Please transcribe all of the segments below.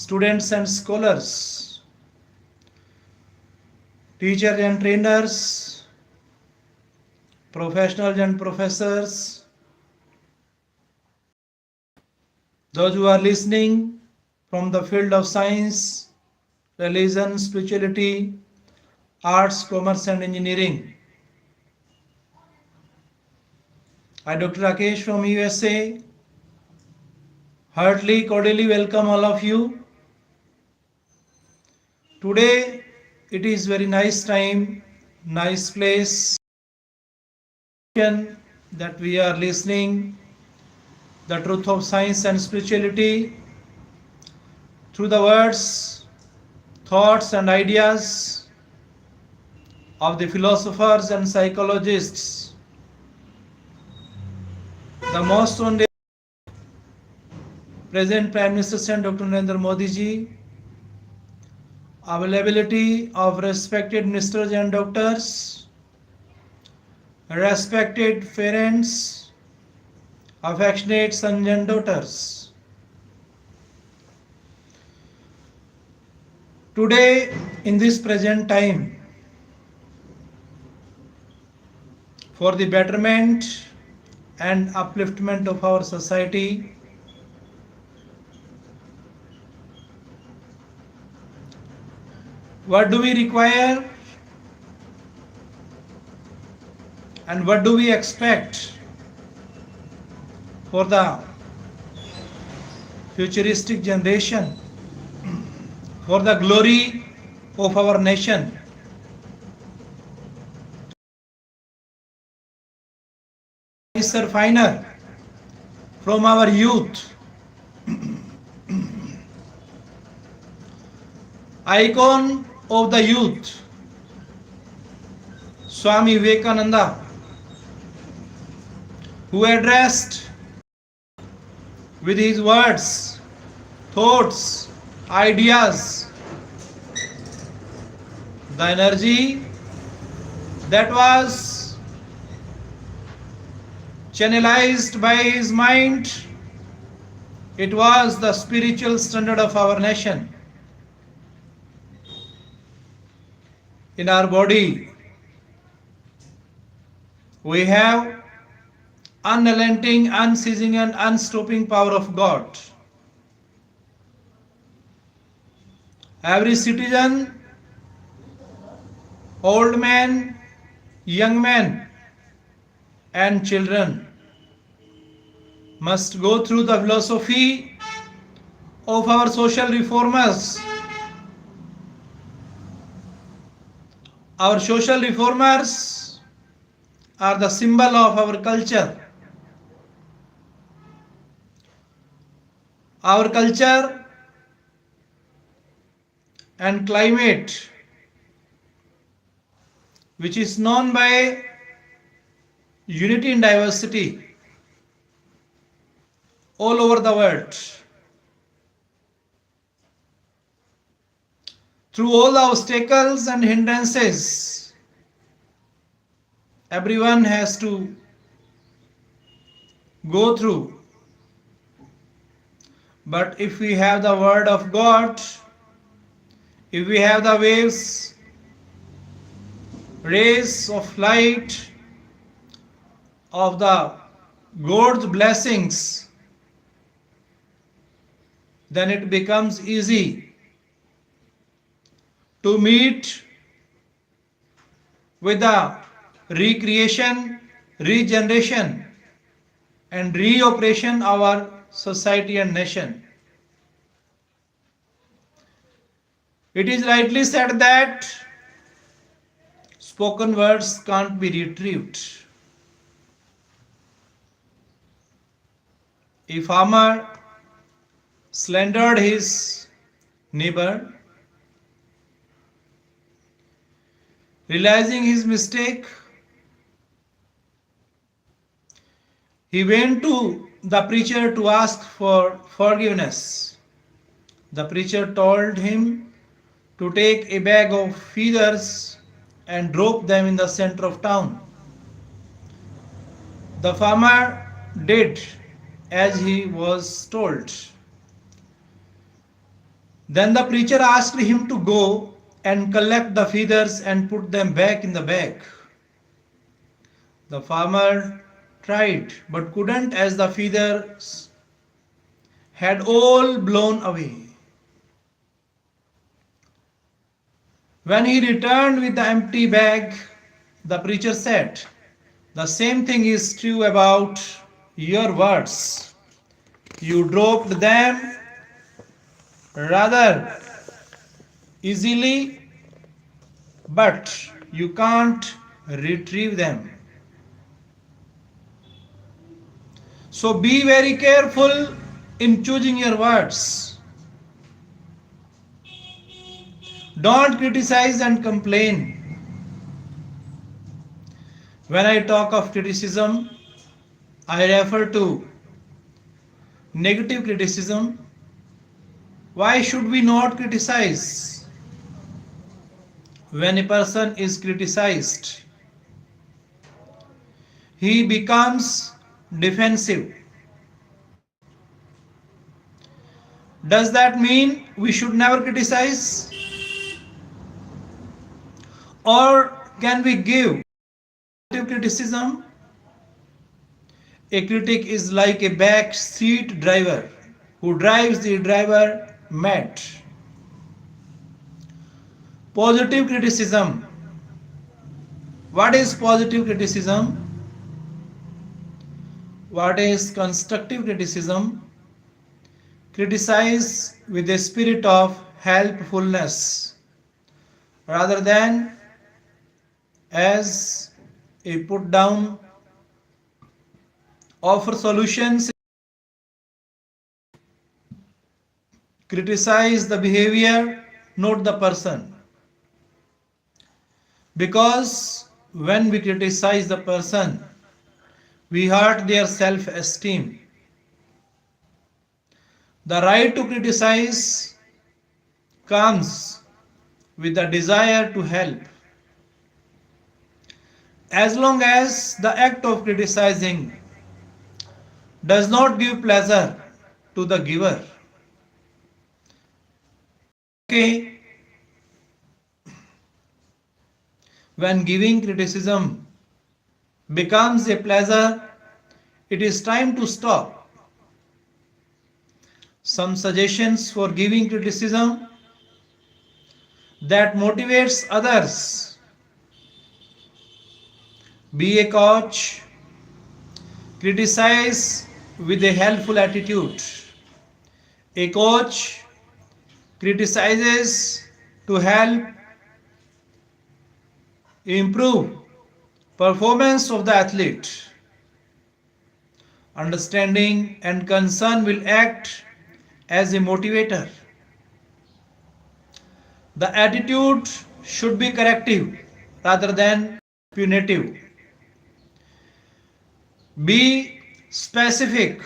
students and scholars, teachers and trainers, professionals and professors, those who are listening from the field of science, religion, spirituality, arts, commerce and engineering. I, Dr. Rakesh from USA, heartily, cordially welcome all of you. Today it is very nice time, nice place that we are listening the truth of science and spirituality through the words, thoughts and ideas of the philosophers and psychologists. The most honorable President Prime Minister Dr. Narendra Modi ji, availability of respected ministers and doctors, respected parents, affectionate sons and daughters. Today, in this present time, for the betterment and upliftment of our society, what do we require and what do we expect for the futuristic generation, for the glory of our nation? Nicer, finer from our youth, icon of the youth, Swami Vivekananda, who addressed with his words, thoughts, ideas, the energy that was channelized by his mind, it was the spiritual standard of our nation. In our body, we have unrelenting, unceasing and unstopping power of God. Every citizen, old man, young man and children must go through the philosophy of our social reformers. Our social reformers are the symbol of our culture. Our culture and climate, which is known by unity in diversity all over the world. Through all the obstacles and hindrances, everyone has to go through. But if we have the word of God, if we have the waves, rays of light of the God's blessings, then it becomes easy to meet with the recreation, regeneration and reoperation of our society and nation. It is rightly said that spoken words can't be retrieved. A farmer slandered his neighbor. Realizing his mistake, he went to the preacher to ask for forgiveness. The preacher told him to take a bag of feathers and drop them in the center of town. The farmer did as he was told. Then the preacher asked him to go and collect the feathers and put them back in the bag. The farmer tried but couldn't, as the feathers had all blown away. When he returned with the empty bag, the preacher said, "The same thing is true about your words. You dropped them rather easily, but you can't retrieve them. So be very careful in choosing your words. Don't criticize and complain." When I talk of criticism, I refer to negative criticism. Why should we not criticize? When a person is criticized, he becomes defensive. Does that mean we should never criticize? Or can we give criticism? A critic is like a back seat driver who drives the driver mad. Positive criticism. What is positive criticism? What is constructive criticism? Criticize with a spirit of helpfulness rather than as a put down. Offer solutions. Criticize the behavior, not the person. Because when we criticize the person, we hurt their self-esteem. The right to criticize comes with the desire to help. As long as the act of criticizing does not give pleasure to the giver. Okay, when giving criticism becomes a pleasure, it is time to stop. Some suggestions for giving criticism that motivates others. Be a coach. Criticize with a helpful attitude. A coach criticizes to help improve performance of the athlete. Understanding and concern will act as a motivator. The attitude should be corrective rather than punitive. Be specific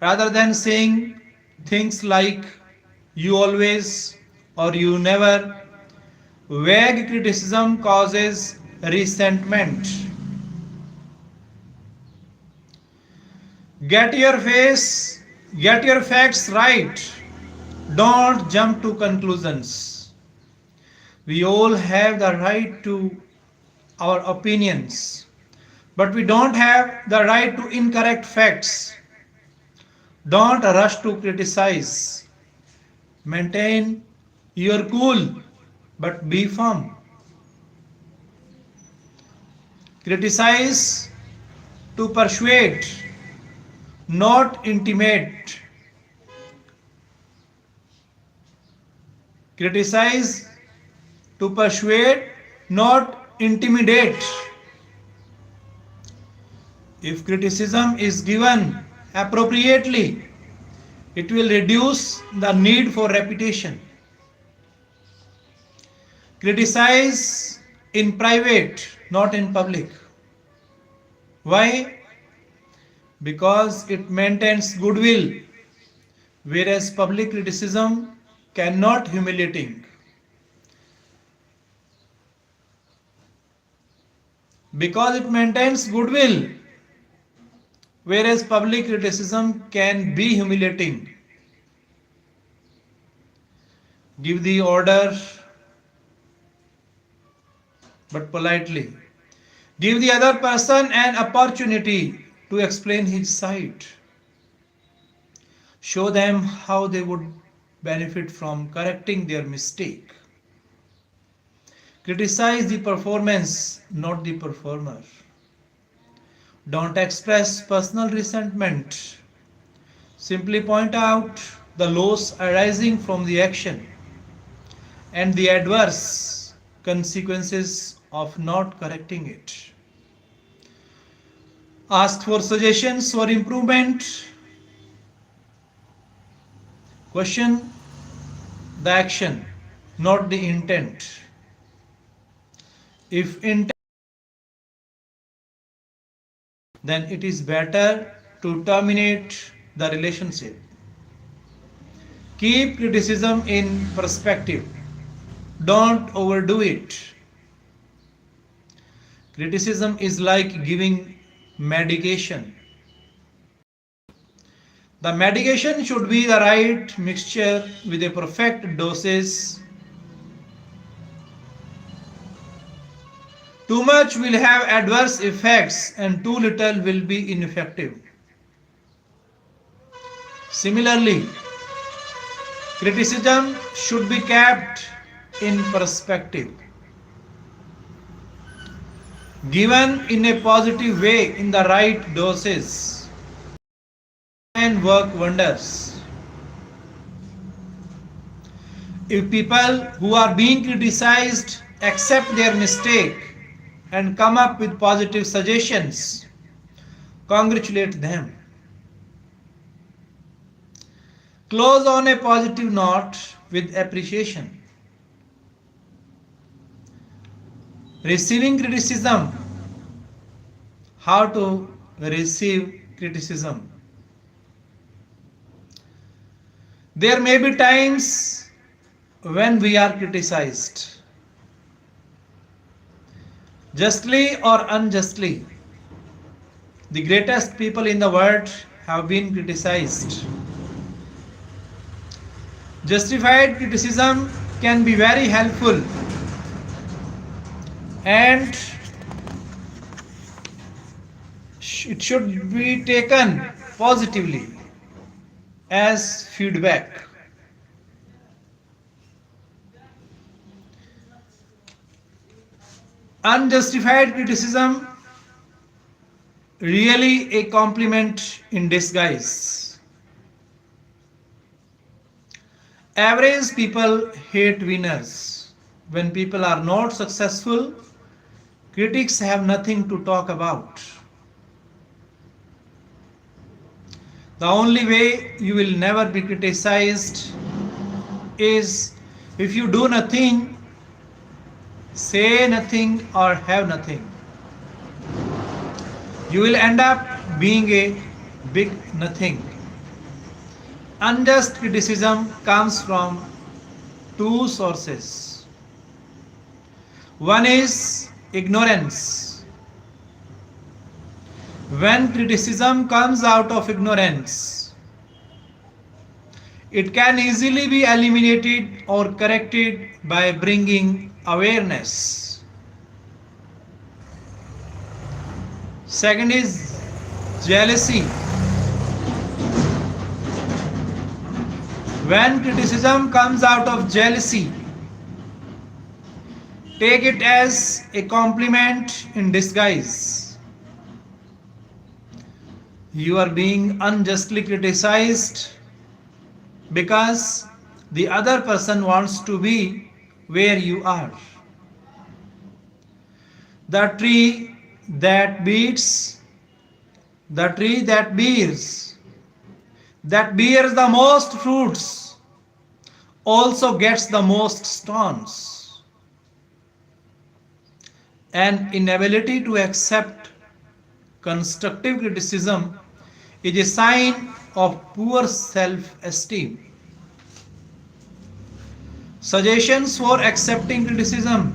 rather than saying things like "you always" or "you never." Vague criticism causes resentment. Get your facts right. Don't jump to conclusions. We all have the right to our opinions, but we don't have the right to incorrect facts. Don't rush to criticize. Maintain your cool, but be firm. Criticize to persuade, not intimidate. Criticize to persuade, not intimidate. If criticism is given appropriately, it will reduce the need for repetition. Criticize in private, not in public. Why? Because it maintains goodwill, whereas public criticism cannot humiliating. Because it maintains goodwill, whereas public criticism can be humiliating. Give the order, but politely. Give the other person an opportunity to explain his side. Show them how they would benefit from correcting their mistake. Criticize the performance, not the performer. Don't express personal resentment. Simply point out the loss arising from the action and the adverse consequences of not correcting it. Ask for suggestions for improvement. Question the action, not the intent. If intent, then it is better to terminate the relationship. Keep criticism in perspective. Don't overdo it. Criticism is like giving medication. The medication should be the right mixture with a perfect dosage. Too much will have adverse effects and too little will be ineffective. Similarly, criticism should be kept in perspective. Given in a positive way in the right doses can work wonders. If people who are being criticized accept their mistake and come up with positive suggestions, congratulate them. Close on a positive note with appreciation. Receiving criticism. How to receive criticism? There may be times when we are criticized, justly or unjustly. The greatest people in the world have been criticized. Justified criticism can be very helpful and it should be taken positively as feedback. Unjustified criticism really a compliment in disguise. Average people hate winners. When people are not successful, critics have nothing to talk about. The only way you will never be criticized is if you do nothing, say nothing, or have nothing. You will end up being a big nothing. Unjust criticism comes from two sources. One is ignorance. When criticism comes out of ignorance, it can easily be eliminated or corrected by bringing awareness. Second is jealousy. When criticism comes out of jealousy, take it as a compliment in disguise. You are being unjustly criticized because the other person wants to be where you are. The tree that beats, the tree that bears the most fruits also gets the most stones. An inability to accept constructive criticism is a sign of poor self-esteem. Suggestions for accepting criticism.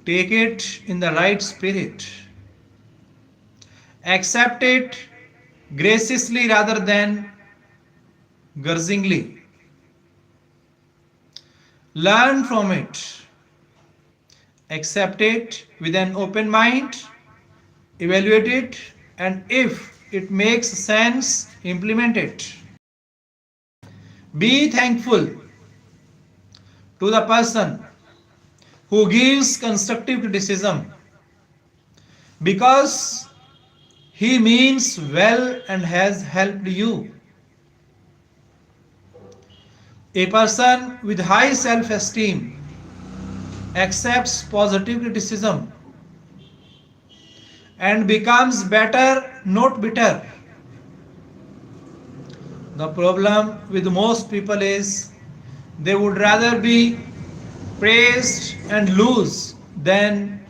Take it in the right spirit. Accept it graciously rather than grudgingly. Learn from it, accept it with an open mind, evaluate it, and if it makes sense, implement it. Be thankful to the person who gives constructive criticism because he means well and has helped you. A person with high self esteem accepts positive criticism and becomes better, not bitter. The problem with most people is they would rather be praised and lose than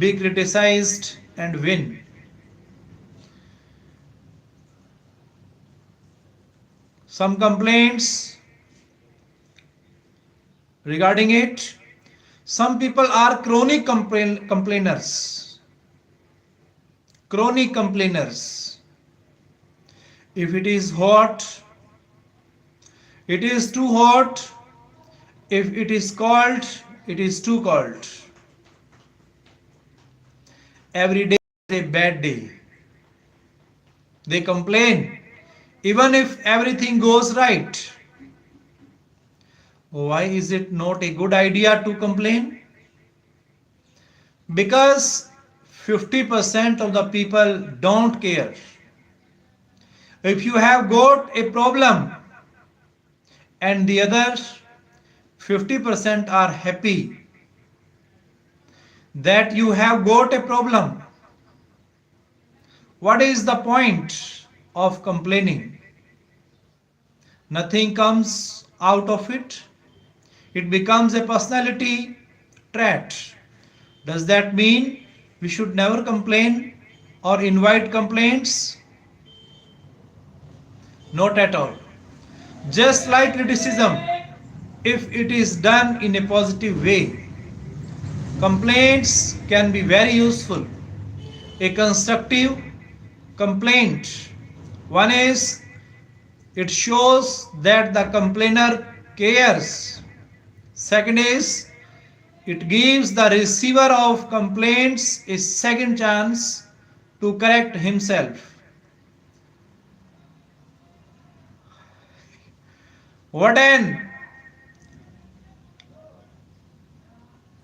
be criticized and win. Some complaints regarding it. Some people are chronic complainers. Chronic complainers. If it is hot, it is too hot. If it is cold, it is too cold. Every day is a bad day. They complain even if everything goes right. Why is it not a good idea to complain? Because 50% of the people don't care. If you have got a problem and the other 50% are happy that you have got a problem, what is the point of complaining? Nothing comes out of it. It becomes a personality trait. Does that mean we should never complain or invite complaints? Not at all. Just like criticism, if it is done in a positive way, complaints can be very useful. A constructive complaint. One is it shows that the complainer cares. Second is it gives the receiver of complaints a second chance to correct himself. What an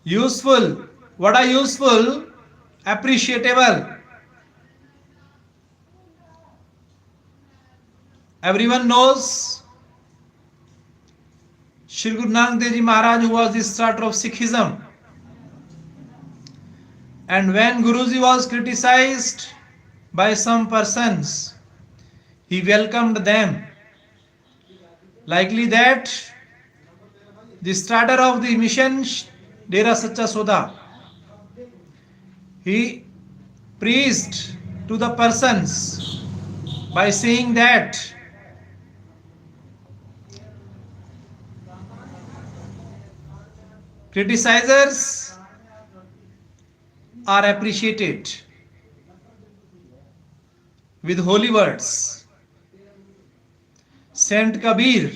useful, what a useful, appreciable. Everyone knows Shri Guru Nanak Dev Ji Maharaj, who was the starter of Sikhism. And when Guruji was criticized by some persons, he welcomed them. Likely that the starter of the mission, Dera Sacha Soda, he preached to the persons by saying that criticizers are appreciated with holy words. Saint Kabir,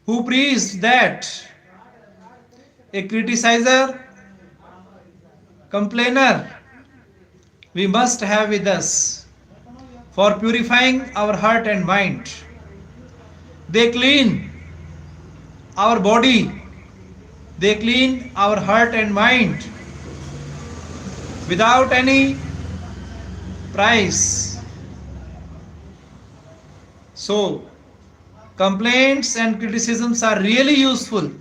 who preached that a criticizer, complainer, we must have with us for purifying our heart and mind. They clean our body, they clean our heart and mind without any price. So, complaints and criticisms are really useful.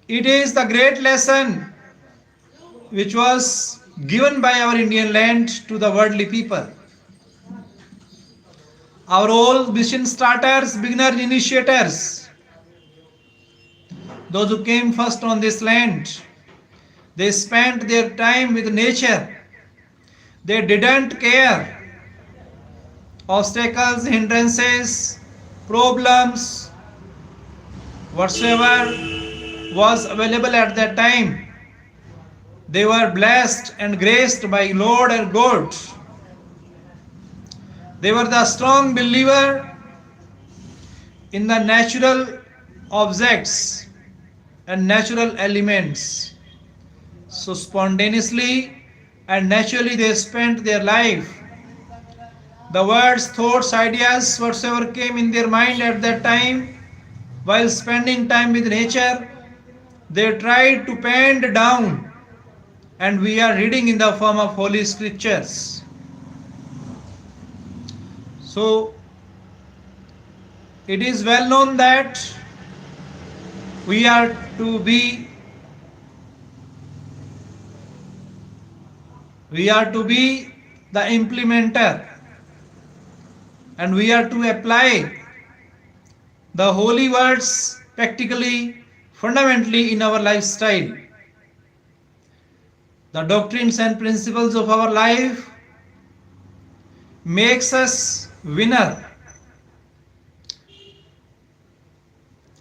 It is the great lesson which was given by our Indian land to the worldly people. Our old mission starters, beginner initiators, those who came first on this land, they spent their time with nature. They didn't care obstacles, hindrances, problems, whatsoever was available at that time. They were blessed and graced by Lord and God. They were the strong believer in the natural objects and natural elements. So spontaneously and naturally they spent their life. The words, thoughts, ideas, whatsoever came in their mind at that time, while spending time with nature, they tried to pen down, and we are reading in the form of holy scriptures. So it is well known that we are to be we are to be the implementer, and we are to apply the holy words practically, fundamentally in our lifestyle. The doctrines and principles of our life makes us winner.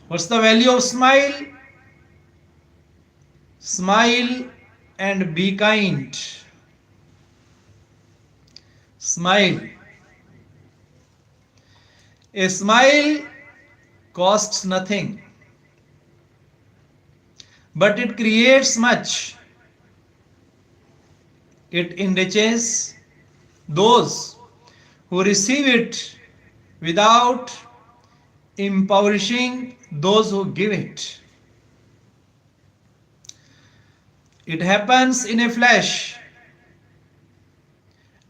What's the value of smile? Smile and be kind. Smile. A smile costs nothing, but it creates much. It enriches those who receive it without impoverishing those who give it. It happens in a flash,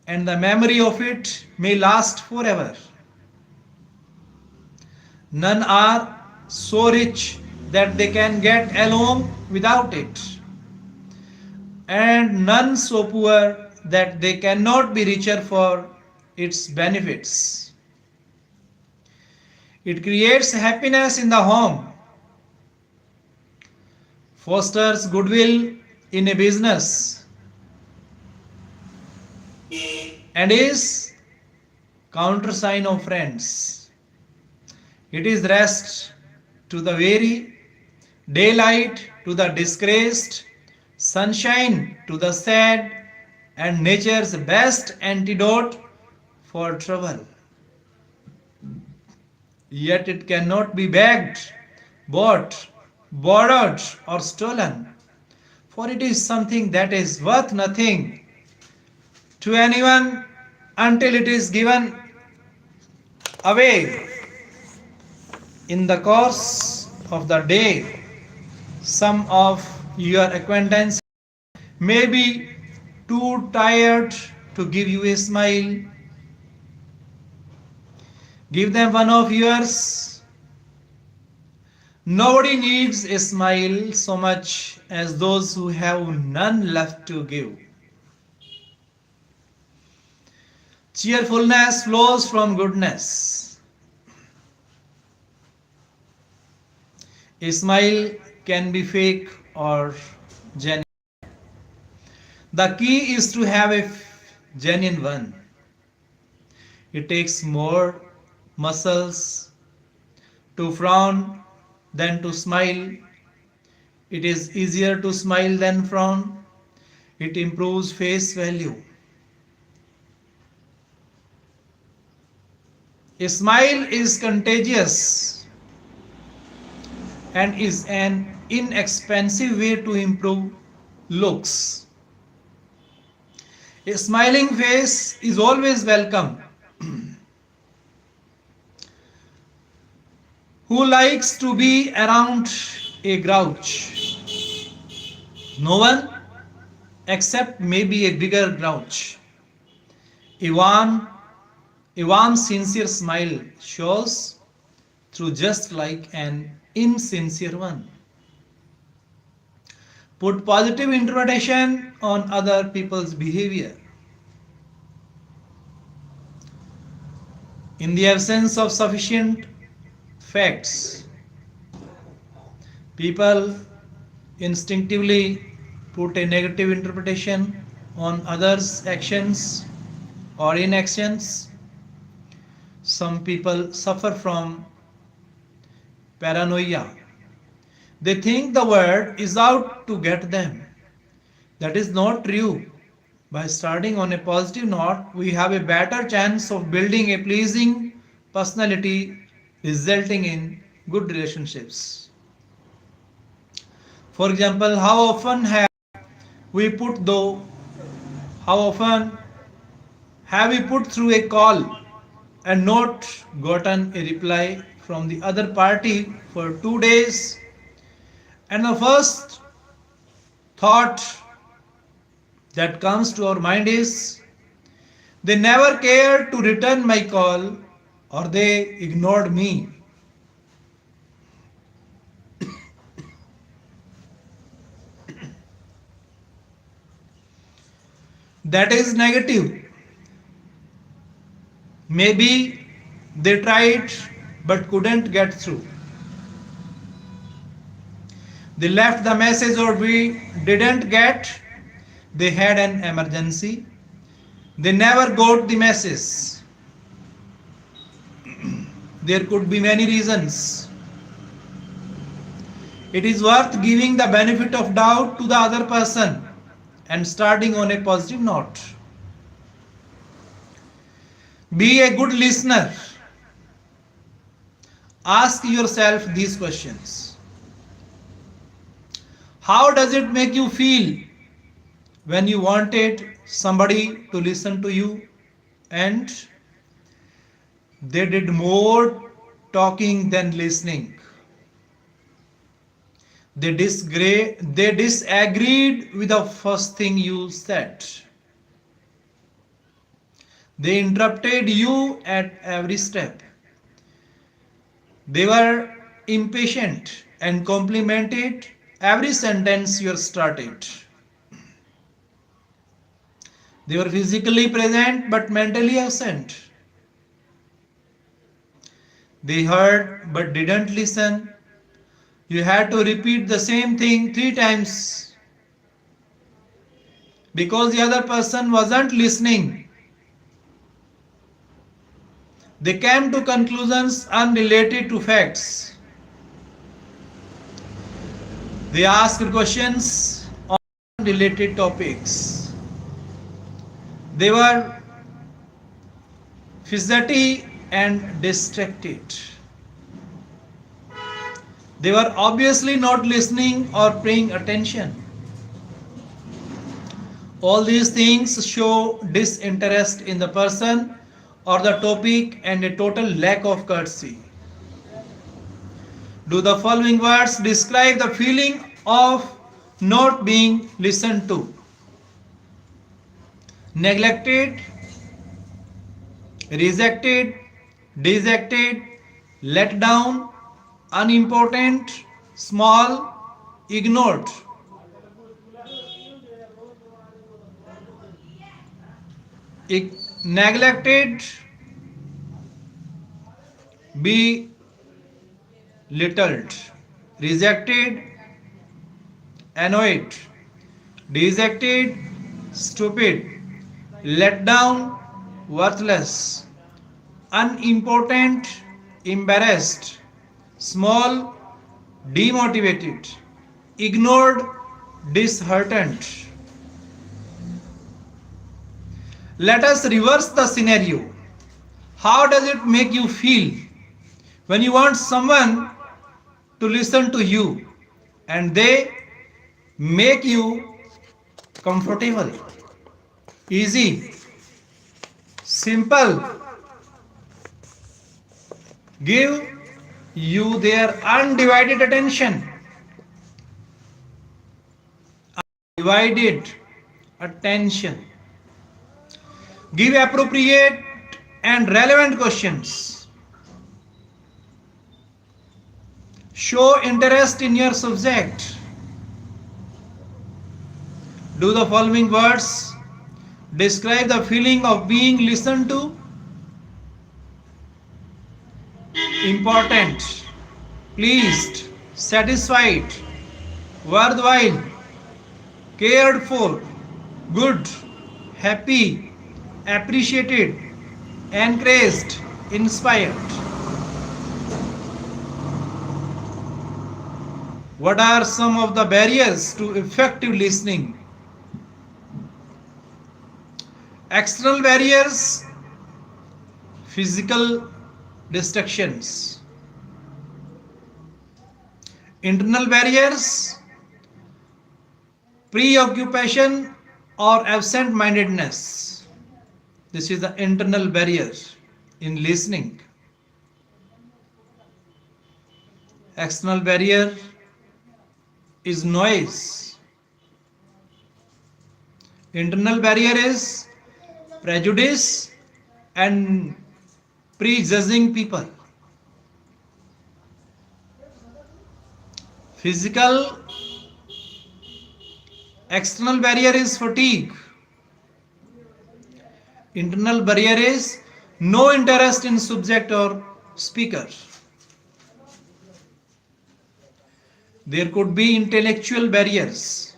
and the memory of it may last forever. None are so rich that they can get along without it, and none so poor that they cannot be richer for its benefits. It creates happiness in the home, fosters goodwill in a business, and is countersign of friends. It is rest to the weary, daylight to the disgraced, sunshine to the sad, and nature's best antidote for trouble. Yet it cannot be begged, bought, borrowed, or stolen, for it is something that is worth nothing to anyone until it is given away. In the course of the day, some of your acquaintances may be too tired to give you a smile. Give them one of yours. Nobody needs a smile so much as those who have none left to give. Cheerfulness flows from goodness. A smile can be fake or genuine. The key is to have a genuine one. It takes more muscles to frown than to smile. It is easier to smile than frown. It improves face value. A smile is contagious and is an inexpensive way to improve looks. A smiling face is always welcome. Who likes to be around a grouch? No one, except maybe a bigger grouch. A warm, sincere smile shows through just like an insincere one. Put positive interpretation on other people's behavior. In the absence of sufficient facts, people instinctively put a negative interpretation on others' actions or inactions. Some people suffer from paranoia. They think the world is out to get them. That is not true. By starting on a positive note, we have a better chance of building a pleasing personality resulting in good relationships. For example, we put though how often have we put through a call and not gotten a reply from the other party for 2 days? And the first thought that comes to our mind is they never cared to return my call or they ignored me. That is negative. Maybe they tried but couldn't get through. They left the message or we didn't get. They had an emergency. They never got the message. There could be many reasons. It is worth giving the benefit of doubt to the other person and starting on a positive note. Be a good listener. Ask yourself these questions. How does it make you feel when you wanted somebody to listen to you and they did more talking than listening? They disagreed with the first thing you said. They interrupted you at every step. They were impatient and complimented every sentence you started. They were physically present but mentally absent. They heard but didn't listen. You had to repeat the same thing 3 times because the other person wasn't listening. They came to conclusions unrelated to facts. They asked questions on related topics. They were fidgety and distracted. They were obviously not listening or paying attention. All these things show disinterest in the person or the topic and a total lack of courtesy. Do the following words describe the feeling of not being listened to? Neglected, rejected, dejected, let down, unimportant, small, ignored. Neglected, belittled, rejected, annoyed, dejected, stupid, let down, worthless, unimportant, embarrassed, small, demotivated, ignored, disheartened. Let us reverse the scenario. How does it make you feel when you want someone to listen to you and they make you comfortable, easy, simple, give you their undivided attention, divided attention, give appropriate and relevant questions, show interest in your subject. Do the following words describe the feeling of being listened to? Important, pleased, satisfied, worthwhile, cared for, good, happy, appreciated, encouraged, inspired. What are some of the barriers to effective listening? External barriers, physical distractions. Internal barriers, preoccupation or absent mindedness. This is the internal barrier in listening. External barrier is noise. Internal barrier is prejudice and prejudging people. Physical external barrier is fatigue. Internal barrier is no interest in subject or speaker. There could be intellectual barriers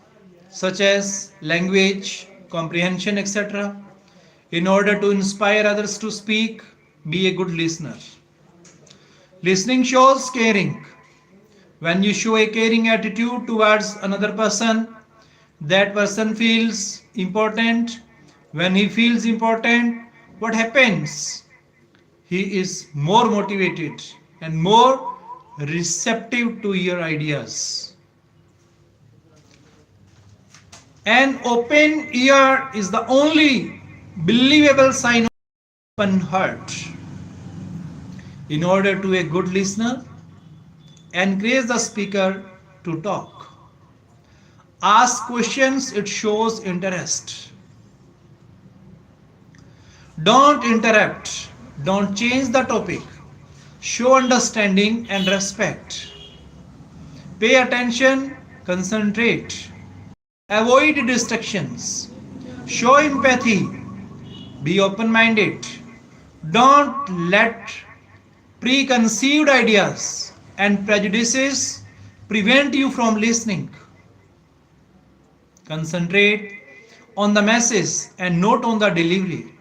such as language, comprehension, etc. In order to inspire others to speak, be a good listener. Listening shows caring. When you show a caring attitude towards another person, that person feels important. When he feels important, what happens? He is more motivated and more receptive to your ideas. An open ear is the only believable sign of open heart. In order to a good listener, encourage the speaker to talk. Ask questions, it shows interest. Don't interrupt. Don't change the topic. Show understanding and respect. Pay attention, concentrate. Avoid distractions. Show empathy. Be open minded. Don't let preconceived ideas and prejudices prevent you from listening. Concentrate on the message and not on the delivery.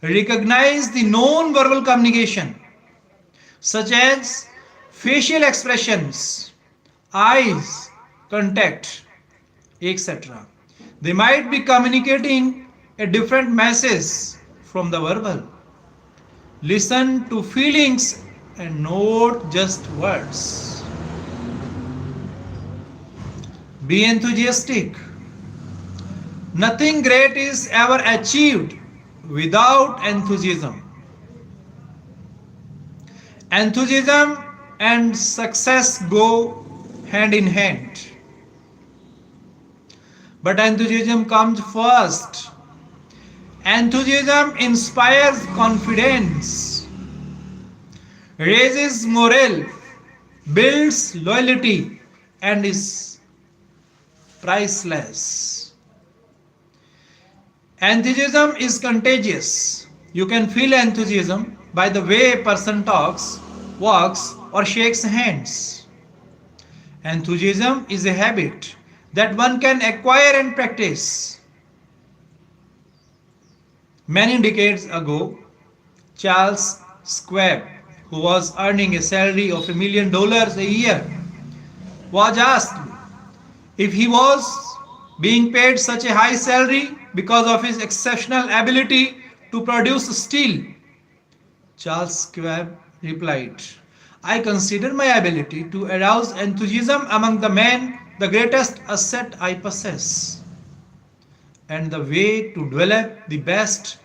Recognize the non-verbal communication such as facial expressions, eyes, contact, etc. They might be communicating a different message from the verbal. Listen to feelings and not just words. Be enthusiastic. Nothing great is ever achieved without enthusiasm. Enthusiasm and success go hand in hand. But enthusiasm comes first. Enthusiasm inspires confidence, raises morale, builds loyalty, and is priceless. Enthusiasm is contagious. You can feel enthusiasm by the way a person talks, walks, or shakes hands. Enthusiasm is a habit that one can acquire and practice. Many decades ago, Charles Schwab, who was earning a salary of $1 million a year, was asked if he was being paid such a high salary because of his exceptional ability to produce steel. Charles Schwab replied, I consider my ability to arouse enthusiasm among the men the greatest asset I possess. And the way to develop the best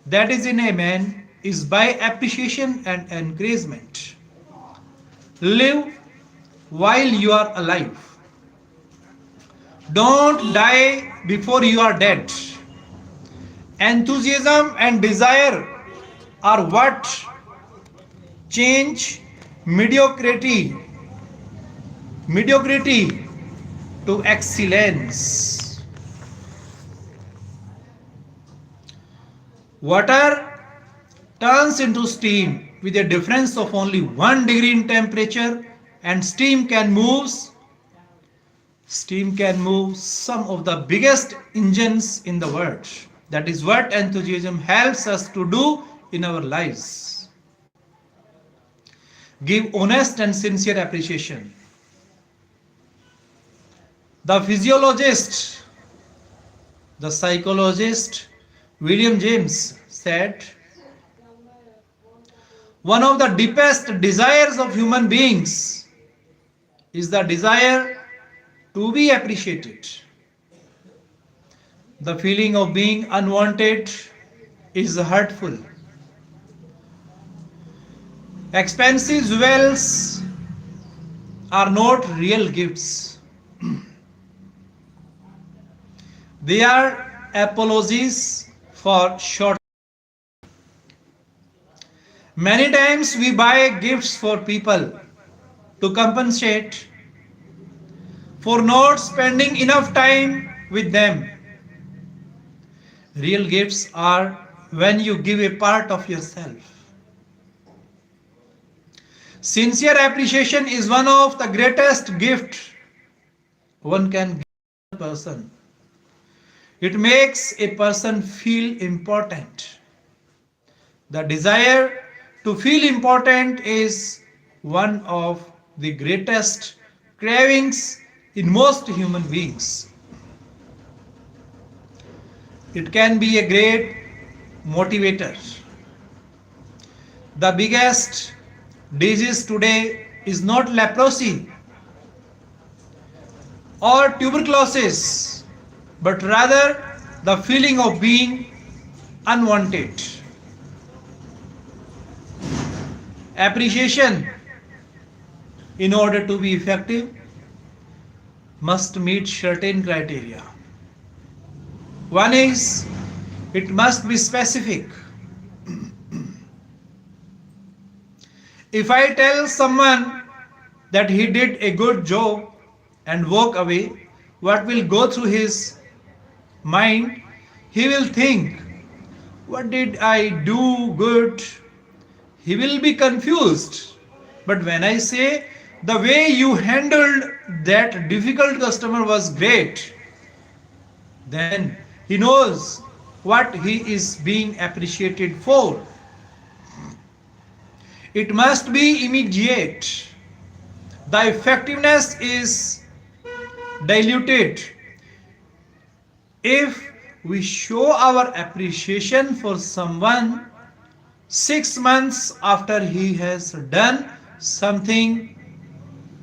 that is in a man is by appreciation and encouragement. Live while you are alive. Don't die before you are dead. Enthusiasm and desire are what change mediocrity to excellence. Water turns into steam with a difference of only 1 degree in temperature, and steam can move some of the biggest engines in the world. That is what enthusiasm helps us to do in our lives. Give honest and sincere appreciation. The physiologist, the psychologist, William James said, one of the deepest desires of human beings is the desire to be appreciated. The feeling of being unwanted is hurtful. Expensive jewels are not real gifts. They are apologies for short. Many times we buy gifts for people to compensate for not spending enough time with them. Real gifts are when you give a part of yourself. Sincere appreciation is one of the greatest gifts one can give a person. It makes a person feel important. The desire to feel important is one of the greatest cravings in most human beings. It can be a great motivator. The biggest disease today is not leprosy or tuberculosis, but rather the feeling of being unwanted. Appreciation, in order to be effective, must meet certain criteria. One is, it must be specific. If I tell someone that he did a good job and walk away, what will go through his mind? He will think, what did I do good? He will be confused. But when I say, the way you handled that difficult customer was great, then he knows what he is being appreciated for. It must be immediate. The effectiveness is diluted if we show our appreciation for someone 6 months after he has done something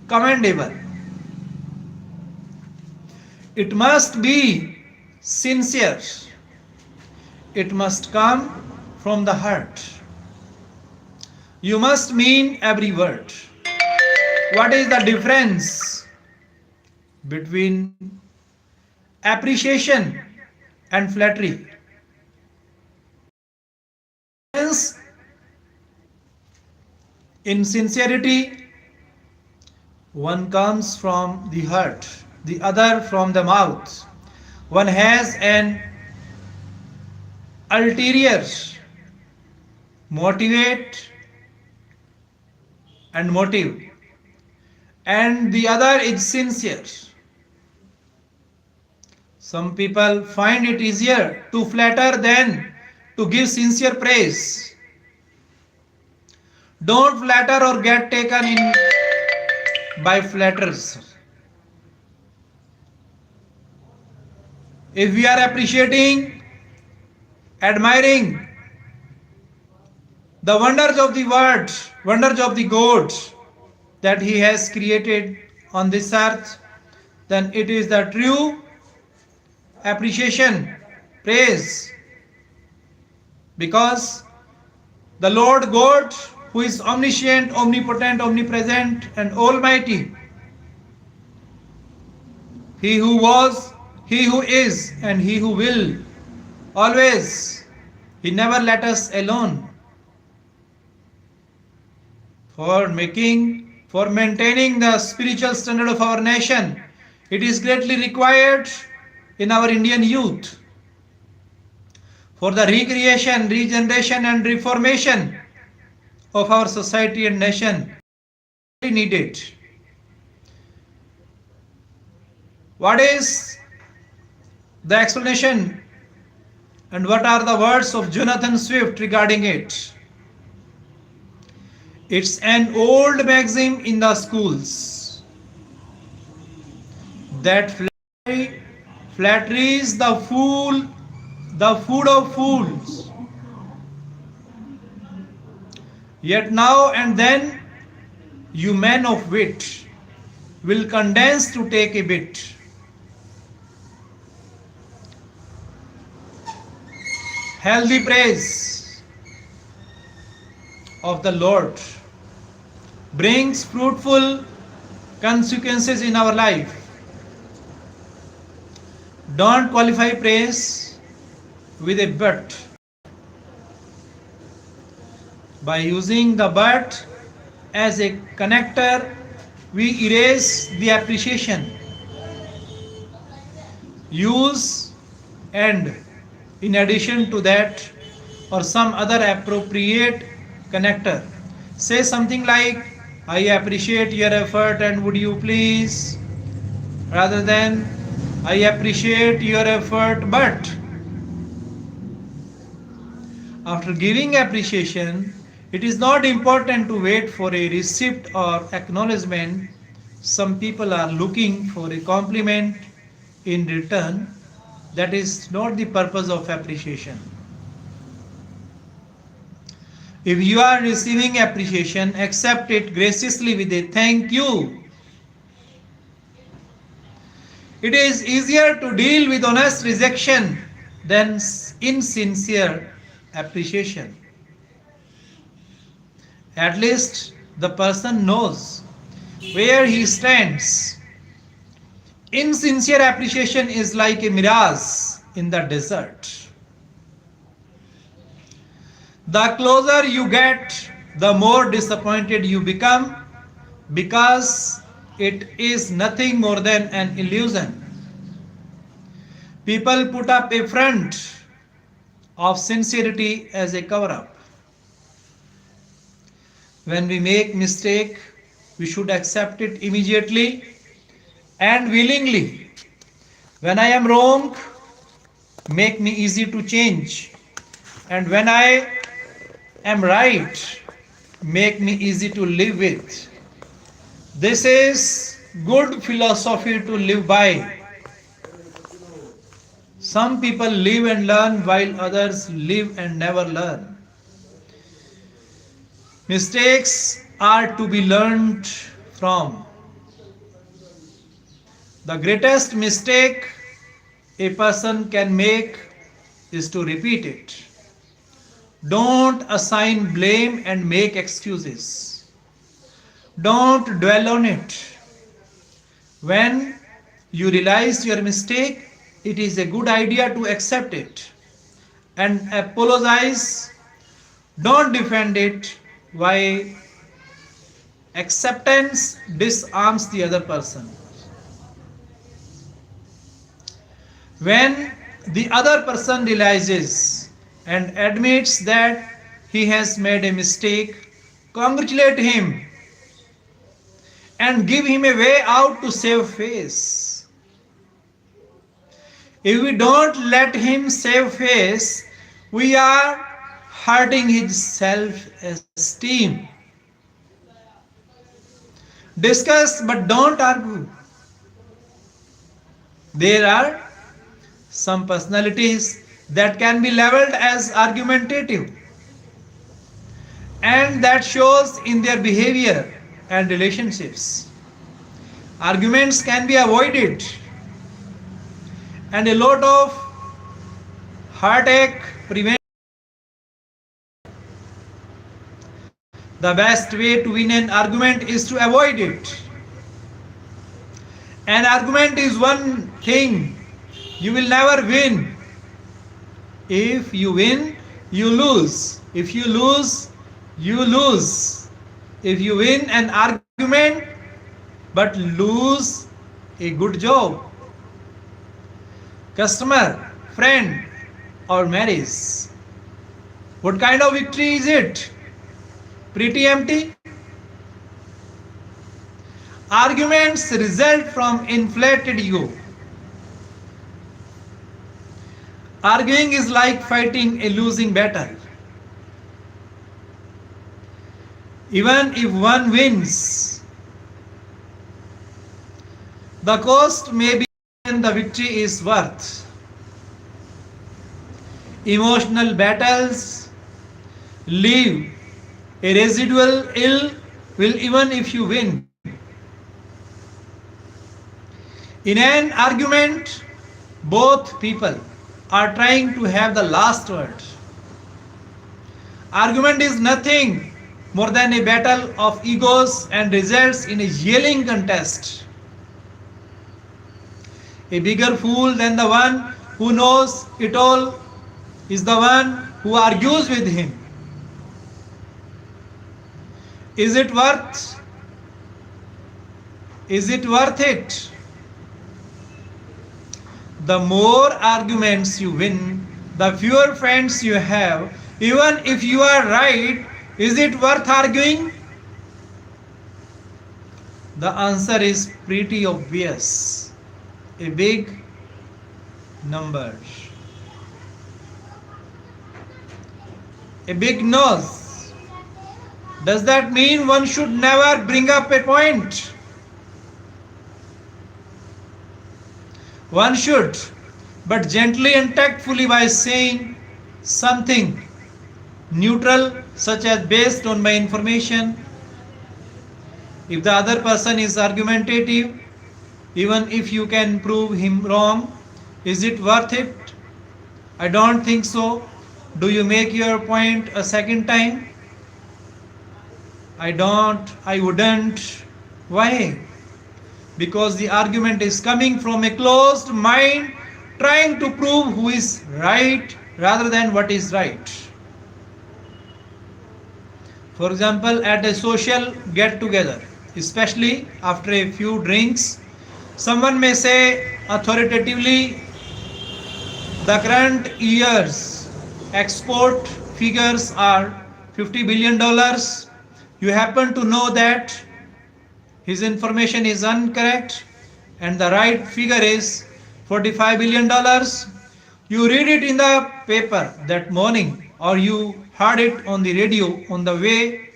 commendable. It must be sincere. It must come from the heart. You must mean every word. What is the difference between appreciation and flattery? In sincerity, one comes from the heart, the other from the mouth. One has an ulterior motivate and motive, and the other is sincere. Some people find it easier to flatter than to give sincere praise. Don't flatter or get taken in by flatterers. If we are appreciating, admiring the wonders of the word, wonders of the God that He has created on this earth, then it is the true appreciation, praise. Because the Lord God, who is omniscient, omnipotent, omnipresent, and almighty, He who was, He who is, and He who will, always, He never let us alone. For maintaining the spiritual standard of our nation, it is greatly required in our Indian youth. For the recreation, regeneration, and reformation of our society and nation, needed. What is the explanation and what are the words of Jonathan Swift regarding it? It's an old maxim in the schools that flattery is the fool the food of fools. Yet now and then you men of wit will condense to take a bit. Healthy praise of the Lord brings fruitful consequences in our life. Don't qualify praise with a but. By using the but as a connector, we erase the appreciation. Use and in addition to that or some other appropriate connector. Say something like, I appreciate your effort and would you please, rather than I appreciate your effort but. After giving appreciation, it is not important to wait for a receipt or acknowledgement. Some people are looking for a compliment in return. That is not the purpose of appreciation. If you are receiving appreciation, accept it graciously with a thank you. It is easier to deal with honest rejection than insincere appreciation. At least the person knows where he stands. Insincere appreciation is like a mirage in the desert. The closer you get, the more disappointed you become because it is nothing more than an illusion. People put up a front of sincerity as a cover up. When we make mistake, we should accept it immediately and willingly. When I am wrong, make me easy to change. And when I am right, make me easy to live with. This is good philosophy to live by. Some people live and learn while others live and never learn. Mistakes are to be learned from. The greatest mistake a person can make is to repeat it. Don't assign blame and make excuses. Don't dwell on it. When you realize your mistake, it is a good idea to accept it and apologize. Don't defend it. Why? Acceptance disarms the other person. When the other person realizes and admits that he has made a mistake, congratulate him and give him a way out to save face. If we don't let him save face, we are hurting his self-esteem. Discuss but don't argue. There are some personalities that can be labeled as argumentative, and that shows in their behavior and relationships. Arguments can be avoided and a lot of heartache prevented. The best way to win an argument is to avoid it. An argument is one thing you will never win. If you win, you lose. If you lose, you lose. If you win an argument but lose a good job, customer, friend, or marriage, what kind of victory is it? Pretty empty? Arguments result from inflated ego. Arguing is like fighting a losing battle. Even if one wins, the cost may be and the victory is worth. Emotional battles leave a residual ill will even if you win. In an argument, both people are trying to have the last word. Argument is nothing more than a battle of egos and results in a yelling contest. A bigger fool than the one who knows it all is the one who argues with him. Is it worth? Is it worth it? The more arguments you win, the fewer friends you have. Even if you are right, is it worth arguing? The answer is pretty obvious. A big number. A big nose. Does that mean one should never bring up a point? One should, but gently and tactfully by saying something neutral, such as based on my information. If the other person is argumentative, even if you can prove him wrong, is it worth it? I don't think so. Do you make your point a second time? I wouldn't. Why? Because the argument is coming from a closed mind trying to prove who is right rather than what is right. For example, at a social get together, especially after a few drinks, someone may say authoritatively, the current year's export figures are $50 billion. You happen to know that his information is incorrect and the right figure is $45 billion. You read it in the paper that morning or you heard it on the radio on the way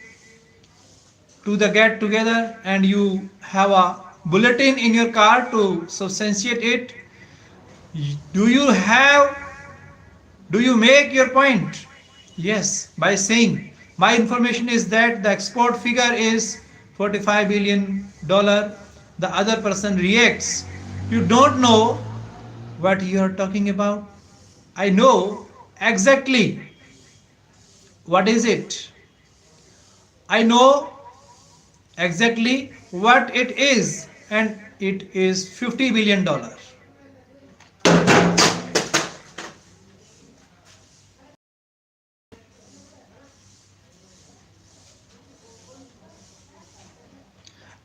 to the get together and you have a bulletin in your car to substantiate it. Do you make your point? Yes, by saying my information is that the export figure is $45 billion. The other person reacts. You don't know what you are talking about. I know exactly what is it. I know exactly what it is, and it is $50 billion.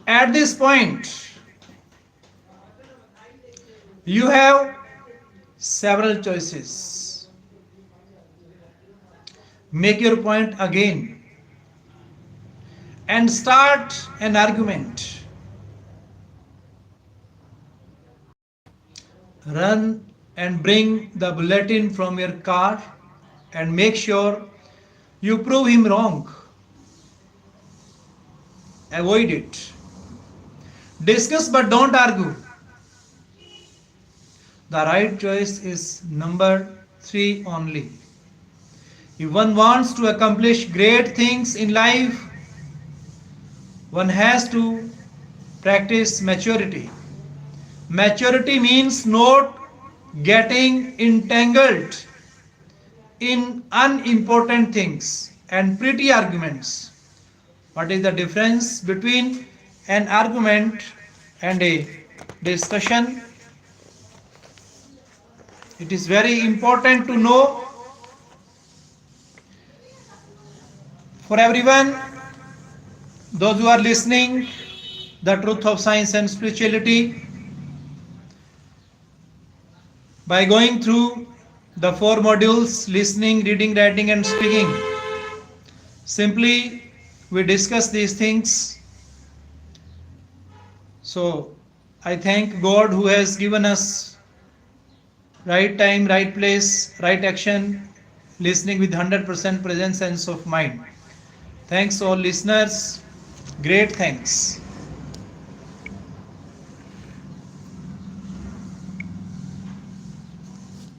At this point, you have several choices. Make your point again and start an argument. Run and bring the bulletin from your car and make sure you prove him wrong. Avoid it. Discuss but don't argue. The right choice is number 3 only. If one wants to accomplish great things in life, one has to practice maturity. Maturity means not getting entangled in unimportant things and petty arguments. What is the difference between an argument and a discussion? It is very important to know for everyone, those who are listening, the truth of science and spirituality, by going through the 4 modules, listening, reading, writing and speaking. Simply we discuss these things. So I thank God who has given us right time, right place, right action, listening with 100% present sense of mind. Thanks all listeners. Great thanks.